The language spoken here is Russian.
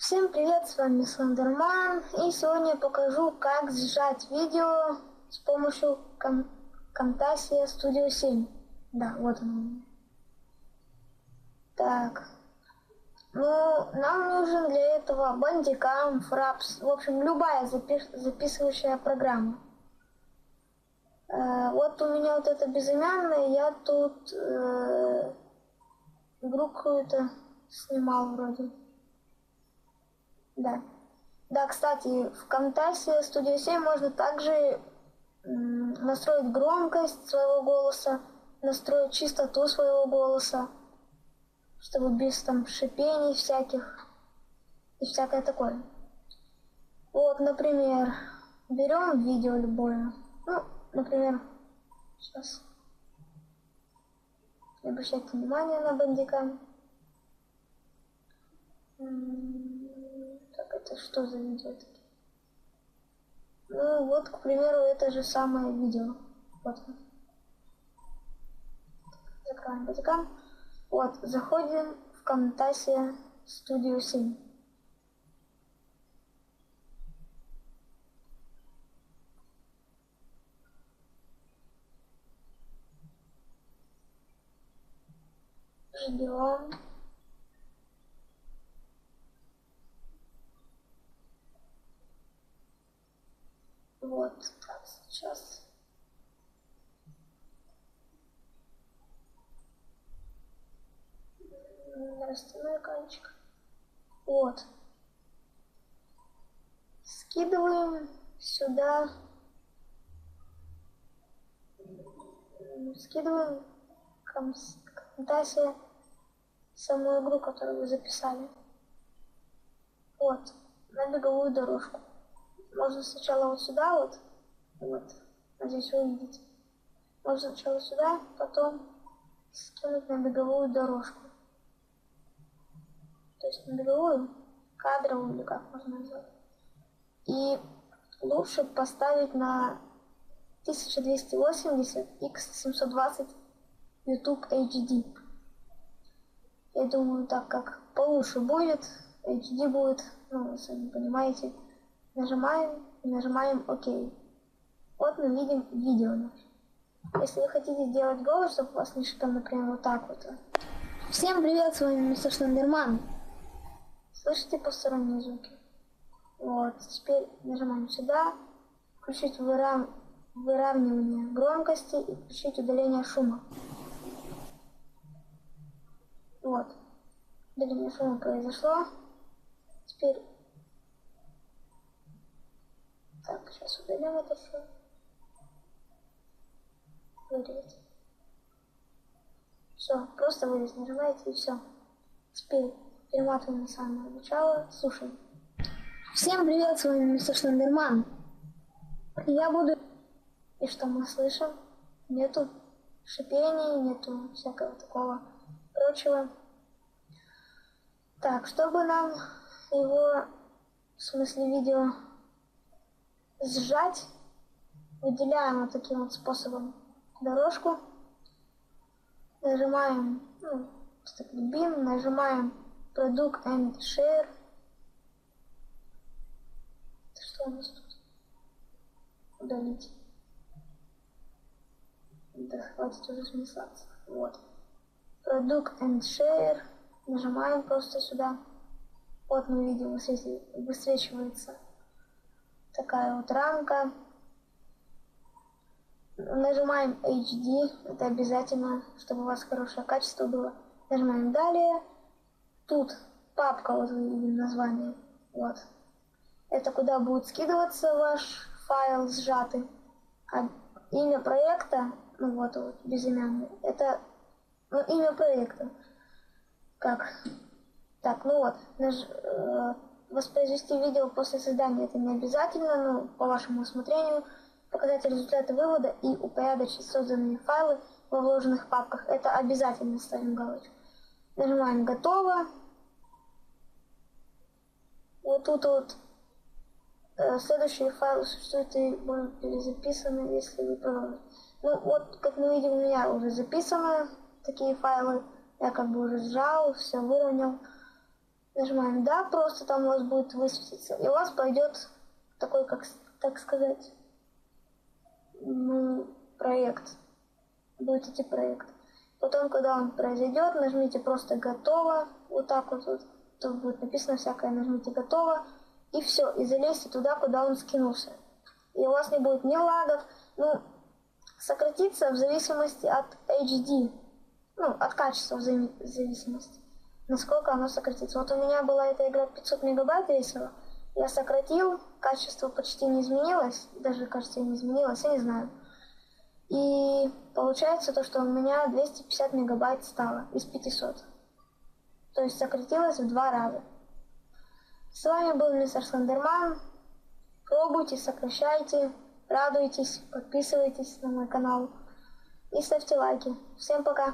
Всем привет, с вами Слендерман, и сегодня я покажу, как сжать видео с помощью Camtasia Studio 7. Да, вот он. Так, нам нужен для этого Bandicam, Fraps, в общем, любая записывающая программа. Вот у меня вот это безымянное, я тут игру какую-то снимал вроде. Да, кстати, в Camtasia Studio 7 можно также настроить громкость своего голоса, настроить чистоту своего голоса, чтобы без там шипений всяких и всякое такое. Вот, например, берем видео любое. Например, сейчас. Не обращайте внимания на Bandicam. Так, это что за видео такие? Вот, к примеру, это же самое видео. Вот. Закрываем Bandicam. Вот, заходим в Camtasia Studio 7. Ждем. Вот, так, сейчас. Растяной экранчик. Вот. Скидываем сюда. Скидываем Camtasia саму игру, которую вы записали. Вот, на беговую дорожку. Можно сначала вот сюда вот, надеюсь, вы увидите. Можно сначала сюда, потом скинуть на беговую дорожку. То есть на беговую, кадровую, или как можно назвать. И лучше поставить на 1280 x 720 YouTube HD. Я думаю, так как получше будет, HD будет, вы сами понимаете. Нажимаем ОК. Вот мы видим видео наше. Если вы хотите сделать голос, чтобы вас не шипел, например, вот так вот. Всем привет, с вами мистер Слендерман. Слышите посторонние звуки? Вот, теперь нажимаем сюда, включить выравнивание громкости и включить удаление шума. Вот, удаление шума произошло. Теперь, так, сейчас удалим это все. Вырезать. Все, просто вырезать нажимаете и все. Теперь перематываем на самое начало, слушаем. Всем привет, с вами мистер Слендерман. Я буду... И что мы слышим? Нету шипений, нету всякого такого прочего. Так, чтобы нам его, в смысле видео, сжать, выделяем вот таким вот способом дорожку. Нажимаем, bin, нажимаем Product and Share. Что у нас тут? Удалить. Да, хватит уже смеяться. Вот. Product and Share. Нажимаем просто сюда. Вот мы видим, высвечивается такая вот рамка. Нажимаем HD. Это обязательно, чтобы у вас хорошее качество было. Нажимаем далее. Тут папка, вот вы видим название. Вот. Это куда будет скидываться ваш файл сжатый. А имя проекта, вот безымянный, это имя проекта. Как? Так, воспроизвести видео после создания это не обязательно, по вашему усмотрению. Показать результаты вывода и упорядочить созданные файлы во вложенных папках. Это обязательно, ставим галочку. Нажимаем «Готово». Вот тут вот следующие файлы существуют и будут перезаписаны, если вы продолжите. Вот, как мы видим, у меня уже записаны такие файлы. Я как бы уже сжал, все выровнял. Нажимаем «Да», просто там у вас будет высветиться. И у вас пойдет такой, как, так сказать, проект. Будет идти проект. Потом, когда он произойдет, нажмите просто «Готово». Вот так вот. Тут будет написано всякое. Нажмите «Готово». И все. И залезьте туда, куда он скинулся. И у вас не будет ни лагов. Сократится в зависимости от HD. От качества в зависимости. Насколько оно сократится. Вот у меня была эта игра 500 мегабайт весила. Я сократил. Качество почти не изменилось. Даже, кажется, не изменилось. Я не знаю. И получается то, что у меня 250 мегабайт стало из 500. То есть сократилось в 2 раза. С вами был мистер Слендерман. Пробуйте, сокращайте, радуйтесь, подписывайтесь на мой канал и ставьте лайки. Всем пока!